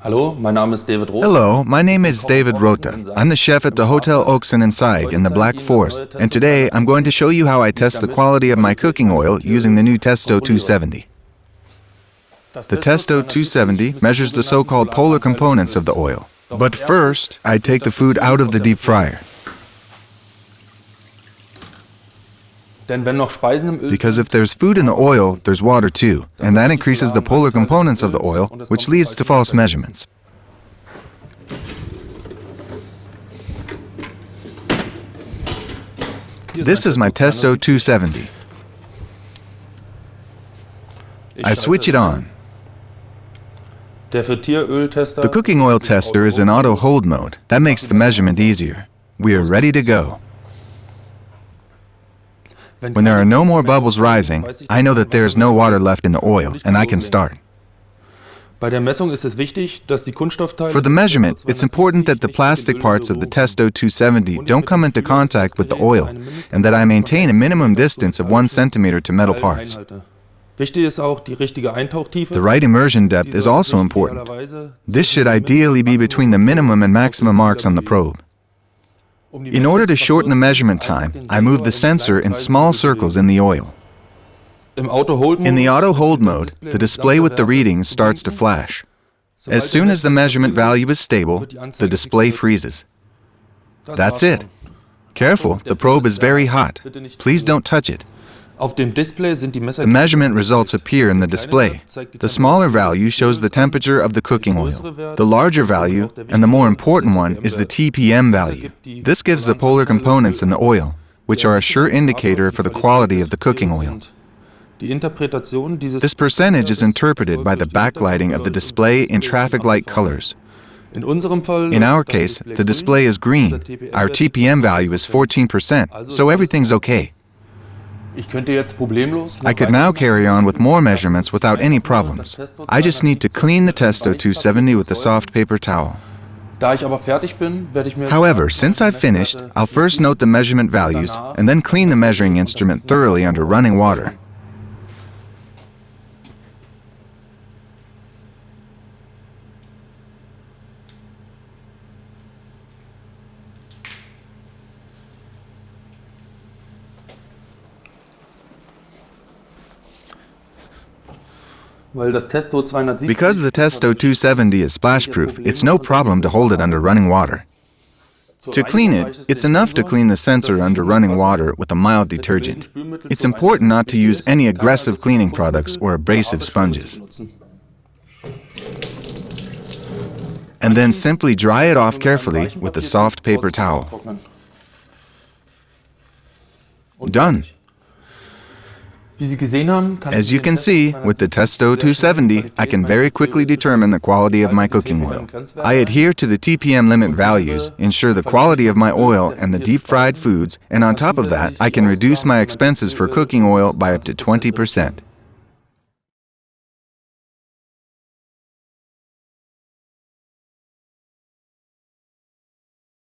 Hello, my name is David Rota. I'm the chef at the Hotel Oakson in Saig in the Black Forest, and today I'm going to show you how I test the quality of my cooking oil using the new Testo 270. The Testo 270 measures the so-called polar components of the oil. But first, I take the food out of the deep fryer. Because if there's food in the oil, there's water too, and that increases the polar components of the oil, which leads to false measurements. This is my Testo 270. I switch it on. The cooking oil tester is in auto hold mode. That makes the measurement easier. We are ready to go. When there are no more bubbles rising, I know that there is no water left in the oil, and I can start. For the measurement, it's important that the plastic parts of the Testo 270 don't come into contact with the oil, and that I maintain a minimum distance of 1 centimeter to metal parts. The right immersion depth is also important. This should ideally be between the minimum and maximum marks on the probe. In order to shorten the measurement time, I move the sensor in small circles in the oil. In the auto hold mode, the display with the readings starts to flash. As soon as the measurement value is stable, the display freezes. That's it. Careful, the probe is very hot. Please don't touch it. The measurement results appear in the display. The smaller value shows the temperature of the cooking oil. The larger value, and the more important one, is the TPM value. This gives the polar components in the oil, which are a sure indicator for the quality of the cooking oil. This percentage is interpreted by the backlighting of the display in traffic light colors. In our case, the display is green. Our TPM value is 14%, so everything's okay. I could now carry on with more measurements without any problems. I just need to clean the Testo 270 with a soft paper towel. However, since I've finished, I'll first note the measurement values and then clean the measuring instrument thoroughly under running water. Because the Testo 270 is splash-proof, it's no problem to hold it under running water. To clean it, it's enough to clean the sensor under running water with a mild detergent. It's important not to use any aggressive cleaning products or abrasive sponges. And then simply dry it off carefully with a soft paper towel. Done. As you can see, with the Testo 270, I can very quickly determine the quality of my cooking oil. I adhere to the TPM limit values, ensure the quality of my oil and the deep-fried foods, and on top of that, I can reduce my expenses for cooking oil by up to 20%.